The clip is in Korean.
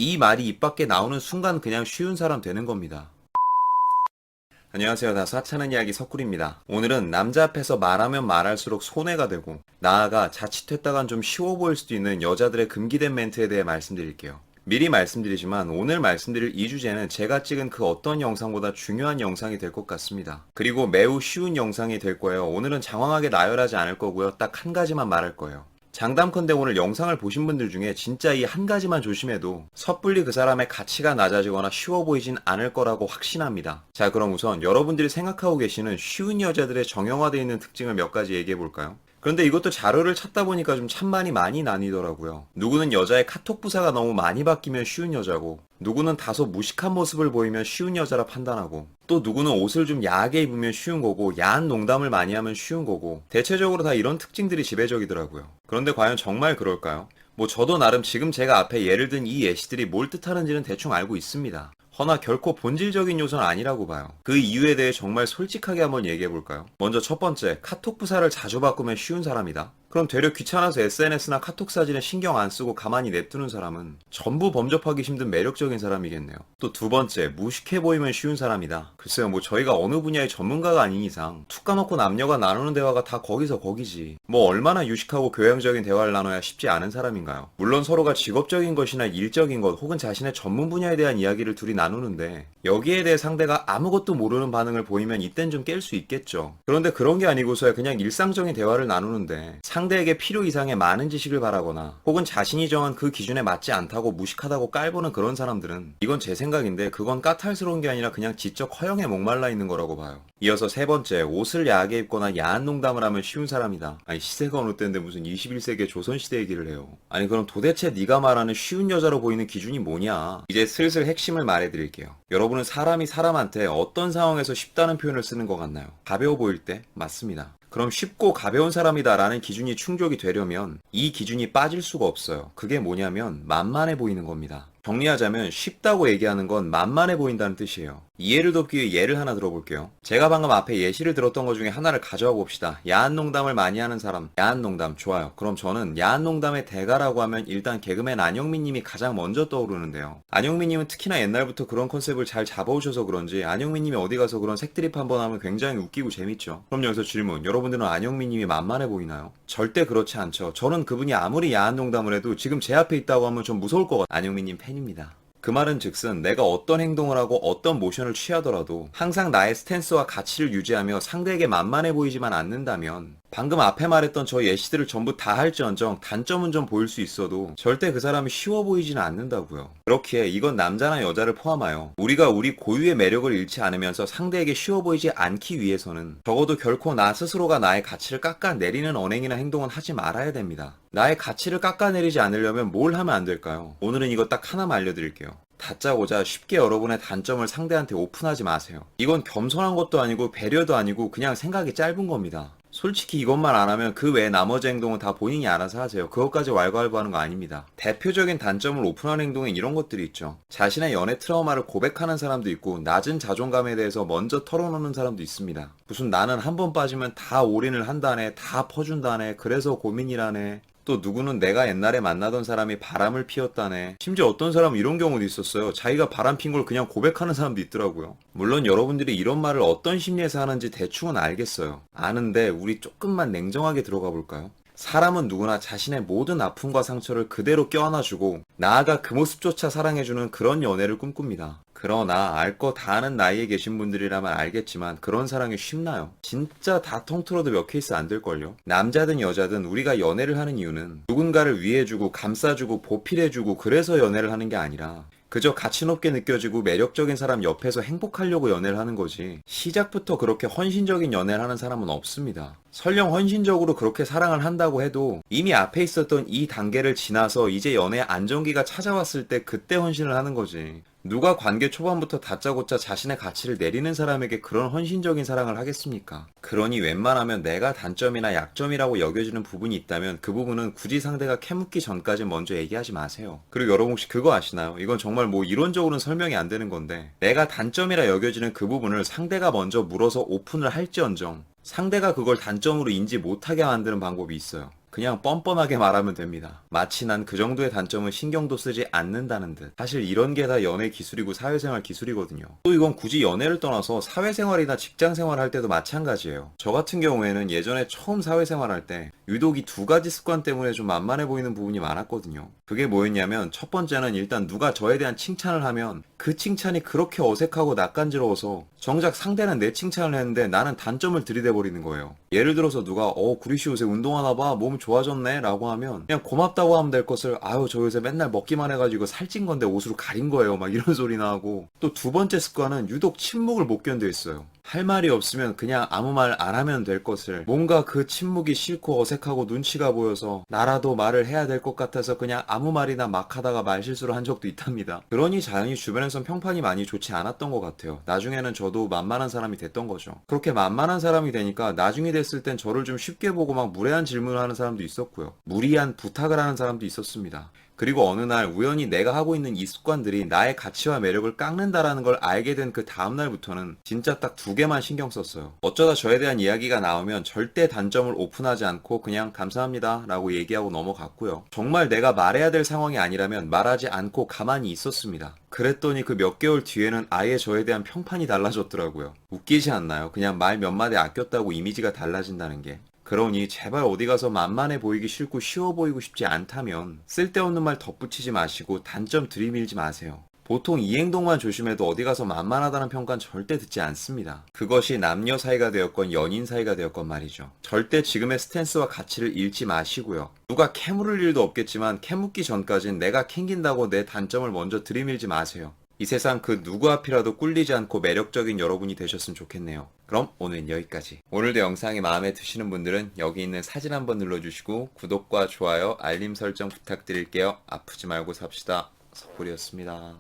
이 말이 입 밖에 나오는 순간 그냥 쉬운 사람 되는 겁니다. 안녕하세요. 다소 하찮은 이야기 석굴입니다. 오늘은 남자 앞에서 말하면 말할수록 손해가 되고 나아가 자칫했다간 좀 쉬워 보일 수도 있는 여자들의 금기된 멘트에 대해 말씀드릴게요. 미리 말씀드리지만 오늘 말씀드릴 이 주제는 제가 찍은 그 어떤 영상보다 중요한 영상이 될 것 같습니다. 그리고 매우 쉬운 영상이 될 거예요. 오늘은 장황하게 나열하지 않을 거고요. 딱 한 가지만 말할 거예요. 장담컨대 오늘 영상을 보신 분들 중에 진짜 이 한 가지만 조심해도 섣불리 그 사람의 가치가 낮아지거나 쉬워 보이진 않을 거라고 확신합니다. 자, 그럼 우선 여러분들이 생각하고 계시는 쉬운 여자들의 정형화되어 있는 특징을 몇 가지 얘기해 볼까요? 그런데 이것도 자료를 찾다 보니까 좀 찬반이 많이 나뉘더라고요. 누구는 여자의 카톡 부사가 너무 많이 바뀌면 쉬운 여자고, 누구는 다소 무식한 모습을 보이면 쉬운 여자라 판단하고, 또 누구는 옷을 좀 야하게 입으면 쉬운 거고, 야한 농담을 많이 하면 쉬운 거고, 대체적으로 다 이런 특징들이 지배적이더라고요. 그런데 과연 정말 그럴까요? 뭐 저도 나름 지금 제가 앞에 예를 든 이 예시들이 뭘 뜻하는지는 대충 알고 있습니다. 허나 결코 본질적인 요소는 아니라고 봐요. 그 이유에 대해 정말 솔직하게 한번 얘기해 볼까요? 먼저 첫 번째, 카톡 부사를 자주 바꾸면 쉬운 사람이다. 그럼 되려 귀찮아서 SNS나 카톡 사진에 신경 안 쓰고 가만히 냅두는 사람은 전부 범접하기 힘든 매력적인 사람이겠네요. 또 두 번째, 무식해 보이면 쉬운 사람이다. 글쎄요, 뭐 저희가 어느 분야의 전문가가 아닌 이상 툭 까놓고 남녀가 나누는 대화가 다 거기서 거기지. 뭐 얼마나 유식하고 교양적인 대화를 나눠야 쉽지 않은 사람인가요? 물론 서로가 직업적인 것이나 일적인 것 혹은 자신의 전문 분야에 대한 이야기를 둘이 나누는데 여기에 대해 상대가 아무것도 모르는 반응을 보이면 이땐 좀 깰 수 있겠죠. 그런데 그런 게 아니고서야 그냥 일상적인 대화를 나누는데 상대에게 필요 이상의 많은 지식을 바라거나 혹은 자신이 정한 그 기준에 맞지 않다고 무식하다고 깔보는 그런 사람들은 이건 제 생각인데 그건 까탈스러운 게 아니라 그냥 지적 허영에 목말라 있는 거라고 봐요. 이어서 세 번째, 옷을 야하게 입거나 야한 농담을 하면 쉬운 사람이다. 아니 시세가 어느 때인데 무슨 21세기의 조선시대 얘기를 해요. 아니 그럼 도대체 네가 말하는 쉬운 여자로 보이는 기준이 뭐냐? 이제 슬슬 핵심을 말해드릴게요. 여러분은 사람이 사람한테 어떤 상황에서 쉽다는 표현을 쓰는 것 같나요? 가벼워 보일 때? 맞습니다. 그럼 쉽고 가벼운 사람이다 라는 기준이 충족이 되려면 이 기준이 빠질 수가 없어요. 그게 뭐냐면 만만해 보이는 겁니다. 정리하자면 쉽다고 얘기하는 건 만만해 보인다는 뜻이에요. 이해를 돕기 위해 예를 하나 들어볼게요. 제가 방금 앞에 예시를 들었던 것 중에 하나를 가져와 봅시다. 야한 농담을 많이 하는 사람. 야한 농담 좋아요. 그럼 저는 야한 농담의 대가라고 하면 일단 개그맨 안영민 님이 가장 먼저 떠오르는데요. 안영민 님은 특히나 옛날부터 그런 컨셉을 잘 잡아오셔서 그런지 안영민 님이 어디 가서 그런 색드립 한번 하면 굉장히 웃기고 재밌죠. 그럼 여기서 질문. 여러분들은 안영민 님이 만만해 보이나요? 절대 그렇지 않죠. 저는 그분이 아무리 야한 농담을 해도 지금 제 앞에 있다고 하면 좀 무서울 것 같아요. 안영민 님 팬입니다. 그 말은 즉슨 내가 어떤 행동을 하고 어떤 모션을 취하더라도 항상 나의 스탠스와 가치를 유지하며 상대에게 만만해 보이지만 않는다면 방금 앞에 말했던 저 예시들을 전부 다 할지언정 단점은 좀 보일 수 있어도 절대 그 사람이 쉬워 보이지는 않는다고요. 그렇기에 이건 남자나 여자를 포함하여 우리가 우리 고유의 매력을 잃지 않으면서 상대에게 쉬워 보이지 않기 위해서는 적어도 결코 나 스스로가 나의 가치를 깎아내리는 언행이나 행동은 하지 말아야 됩니다. 나의 가치를 깎아내리지 않으려면 뭘 하면 안 될까요? 오늘은 이거 딱 하나만 알려드릴게요. 다짜고짜 쉽게 여러분의 단점을 상대한테 오픈하지 마세요. 이건 겸손한 것도 아니고 배려도 아니고 그냥 생각이 짧은 겁니다. 솔직히 이것만 안 하면 그 외 나머지 행동은 다 본인이 알아서 하세요. 그것까지 왈가왈부하는 거 아닙니다. 대표적인 단점을 오픈하는 행동엔 이런 것들이 있죠. 자신의 연애 트라우마를 고백하는 사람도 있고 낮은 자존감에 대해서 먼저 털어놓는 사람도 있습니다. 무슨 나는 한 번 빠지면 다 올인을 한다네, 다 퍼준다네, 그래서 고민이라네. 또 누구는 내가 옛날에 만나던 사람이 바람을 피웠다네. 심지어 어떤 사람은 이런 경우도 있었어요. 자기가 바람 핀 걸 그냥 고백하는 사람도 있더라고요. 물론 여러분들이 이런 말을 어떤 심리에서 하는지 대충은 알겠어요. 아는데 우리 조금만 냉정하게 들어가 볼까요? 사람은 누구나 자신의 모든 아픔과 상처를 그대로 껴안아주고 나아가 그 모습조차 사랑해주는 그런 연애를 꿈꿉니다. 그러나 알 거 다 아는 나이에 계신 분들이라면 알겠지만 그런 사랑이 쉽나요? 진짜 다 통틀어도 몇 케이스 안 될걸요? 남자든 여자든 우리가 연애를 하는 이유는 누군가를 위해주고 감싸주고 보필해주고 그래서 연애를 하는 게 아니라 그저 가치 높게 느껴지고 매력적인 사람 옆에서 행복하려고 연애를 하는 거지 시작부터 그렇게 헌신적인 연애를 하는 사람은 없습니다. 설령 헌신적으로 그렇게 사랑을 한다고 해도 이미 앞에 있었던 이 단계를 지나서 이제 연애의 안정기가 찾아왔을 때 그때 헌신을 하는 거지. 누가 관계 초반부터 다짜고짜 자신의 가치를 내리는 사람에게 그런 헌신적인 사랑을 하겠습니까? 그러니 웬만하면 내가 단점이나 약점이라고 여겨지는 부분이 있다면 그 부분은 굳이 상대가 캐묻기 전까지 먼저 얘기하지 마세요. 그리고 여러분 혹시 그거 아시나요? 이건 정말 뭐 이론적으로는 설명이 안 되는 건데 내가 단점이라 여겨지는 그 부분을 상대가 먼저 물어서 오픈을 할지언정 상대가 그걸 단점으로 인지 못하게 만드는 방법이 있어요. 그냥 뻔뻔하게 말하면 됩니다. 마치 난 그 정도의 단점은 신경도 쓰지 않는다는 듯. 사실 이런 게 다 연애 기술이고 사회생활 기술이거든요. 또 이건 굳이 연애를 떠나서 사회생활이나 직장생활 할 때도 마찬가지예요. 저 같은 경우에는 예전에 처음 사회생활 할 때 유독 이 두 가지 습관 때문에 좀 만만해 보이는 부분이 많았거든요. 그게 뭐였냐면 첫 번째는 일단 누가 저에 대한 칭찬을 하면 그 칭찬이 그렇게 어색하고 낯간지러워서 정작 상대는 내 칭찬을 했는데 나는 단점을 들이대버리는 거예요. 예를 들어서 누가 구리씨 요새 운동하나 봐, 몸 좋아졌네 라고 하면 그냥 고맙다고 하면 될 것을 아유 저 요새 맨날 먹기만 해가지고 살찐 건데 옷으로 가린 거예요 막 이런 소리나 하고. 또 두 번째 습관은 유독 침묵을 못 견뎌 있어요. 할 말이 없으면 그냥 아무 말 안 하면 될 것을 뭔가 그 침묵이 싫고 어색하고 눈치가 보여서 나라도 말을 해야 될 것 같아서 그냥 아무 말이나 막 하다가 말실수를 한 적도 있답니다. 그러니 자연히 주변에선 평판이 많이 좋지 않았던 것 같아요. 나중에는 저도 만만한 사람이 됐던 거죠. 그렇게 만만한 사람이 되니까 나중에 됐을 땐 저를 좀 쉽게 보고 막 무례한 질문을 하는 사람도 있었고요. 무리한 부탁을 하는 사람도 있었습니다. 그리고 어느 날 우연히 내가 하고 있는 이 습관들이 나의 가치와 매력을 깎는다라는 걸 알게 된 그 다음날부터는 진짜 딱 두 개만 신경 썼어요. 어쩌다 저에 대한 이야기가 나오면 절대 단점을 오픈하지 않고 그냥 감사합니다 라고 얘기하고 넘어갔고요. 정말 내가 말해야 될 상황이 아니라면 말하지 않고 가만히 있었습니다. 그랬더니 그 몇 개월 뒤에는 아예 저에 대한 평판이 달라졌더라고요. 웃기지 않나요? 그냥 말 몇 마디 아꼈다고 이미지가 달라진다는 게. 그러니 제발 어디 가서 만만해 보이기 싫고 쉬워 보이고 싶지 않다면 쓸데없는 말 덧붙이지 마시고 단점 들이밀지 마세요. 보통 이 행동만 조심해도 어디 가서 만만하다는 평가는 절대 듣지 않습니다. 그것이 남녀 사이가 되었건 연인 사이가 되었건 말이죠. 절대 지금의 스탠스와 가치를 잃지 마시고요. 누가 캐물을 일도 없겠지만 캐묻기 전까진 내가 캥긴다고 내 단점을 먼저 들이밀지 마세요. 이 세상 그 누구 앞이라도 꿀리지 않고 매력적인 여러분이 되셨으면 좋겠네요. 그럼 오늘은 여기까지. 오늘도 영상이 마음에 드시는 분들은 여기 있는 사진 한번 눌러주시고 구독과 좋아요, 알림 설정 부탁드릴게요. 아프지 말고 삽시다. 석불이었습니다.